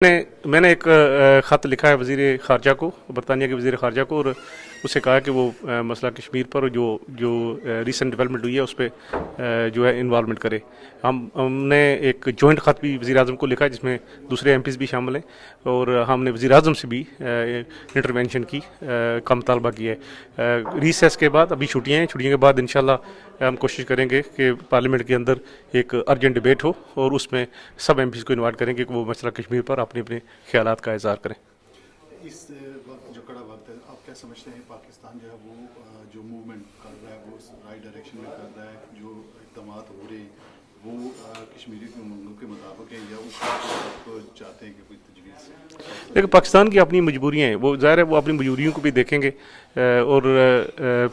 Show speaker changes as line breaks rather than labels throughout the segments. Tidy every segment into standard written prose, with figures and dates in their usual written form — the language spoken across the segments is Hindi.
मैंने एक ख़त लिखा है वज़ीर ख़ारजा को, बरतानिया के वज़ीर ख़ारजा को, और उससे कहा कि वो मसला कश्मीर पर जो जो रीसेंट डेवलपमेंट हुई है उस पर जो है इन्वॉल्वमेंट करे। हमने एक जॉइंट ख़त भी वज़ीर आज़म को लिखा है जिसमें दूसरे एमपीज़ भी शामिल हैं, और हमने वज़ीर आज़म से भी इंटरवेंशन की का मुतालबा किया है। रीसेस के बाद अभी छुट्टियाँ हैं, छुट्टियों के बाद इंशाल्लाह हम कोशिश करेंगे कि पार्लियामेंट के अंदर एक अर्जेंट डिबेट हो और उसमें सब एमपीज़ को इन्वाइट करेंगे कि वो मसला कश्मीर पर अपने अपने ख्यालात का इज़हार करें।
इस वक्त जो कड़ा वक्त है, आप क्या समझते हैं पाकिस्तान जो है वो जो मूवमेंट कर रहा है वो राइट डायरेक्शन में कर रहा है, जो इक़दाम हो रहे हैं वो कश्मीरी के मांगों के मुताबिक है या उसको आप चाहते हैं कि कोई तजवीज़?
देखिए, पाकिस्तान की अपनी मजबूरियाँ हैं, वो ज़ाहिर है वो अपनी मजबूरियों को भी देखेंगे और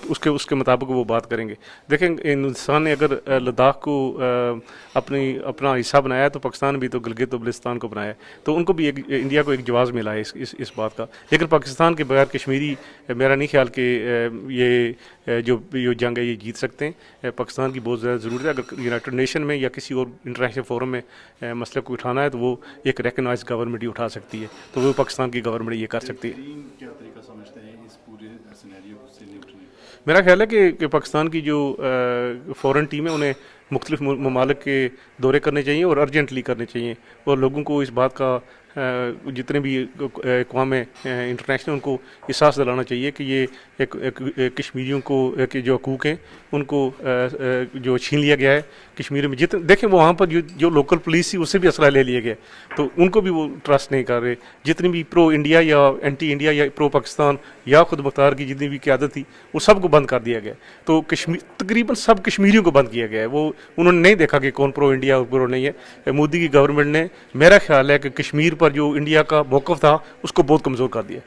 उसके उसके मुताबिक वो बात करेंगे। देखें, हिंदुस्तान ने अगर लद्दाख को अपना हिस्सा बनाया तो पाकिस्तान भी तो गिलगित और बल्तिस्तान को बनाया, तो उनको भी इंडिया को एक जवाब मिला है इस बात का। लेकिन पाकिस्तान के बगैर कश्मीरी मेरा नहीं ख्याल कि ये जो जंग है ये जीत सकते हैं। पाकिस्तान की बहुत ज़्यादा ज़रूरत है। अगर यूनाइटेड नेशन में या किसी और इंटरनेशनल फोरम में मसले को उठाना है तो वो एक रिकगनाइज गवर्नमेंट ही उठा सकती है, तो वो पाकिस्तान की गवर्नमेंट ये कर सकती है।
क्या तरीका समझते हैं इस पूरे सिनेरियो से निपटने?
मेरा ख्याल है कि पाकिस्तान की जो फ़ॉरेन टीम है उन्हें मुख्तलिफ ममालिक के दौरे करने चाहिए और अर्जेंटली करने चाहिए, और लोगों को इस बात का जितने भी अक़वाम इंटरनेशनल उनको एहसास दिलाना चाहिए कि ये एक कश्मीरियों को के जो हकूक़ हैं उनको जो छीन लिया गया है कश्मीर में। जितने देखें वो वहाँ पर जो लोकल पुलिस थी उससे भी असला ले लिया गया, तो उनको भी वो ट्रस्ट नहीं कर रहे। जितनी भी प्रो इंडिया या एंटी इंडिया या प्रो पाकिस्तान या खुद मुख्तार की जितनी भी क़यादत थी वो सबको बंद कर दिया गया। तो कश्मीर तकरीबन सब कश्मीरियों को बंद किया गया है। वो उन्होंने नहीं देखा कि कौन प्रो इंडिया और प्रो नहीं है। मोदी की गवर्नमेंट ने, मेरा ख्याल है कि कश्मीर पर जो इंडिया का मौक़िफ़ था उसको बहुत कमज़ोर कर दिया।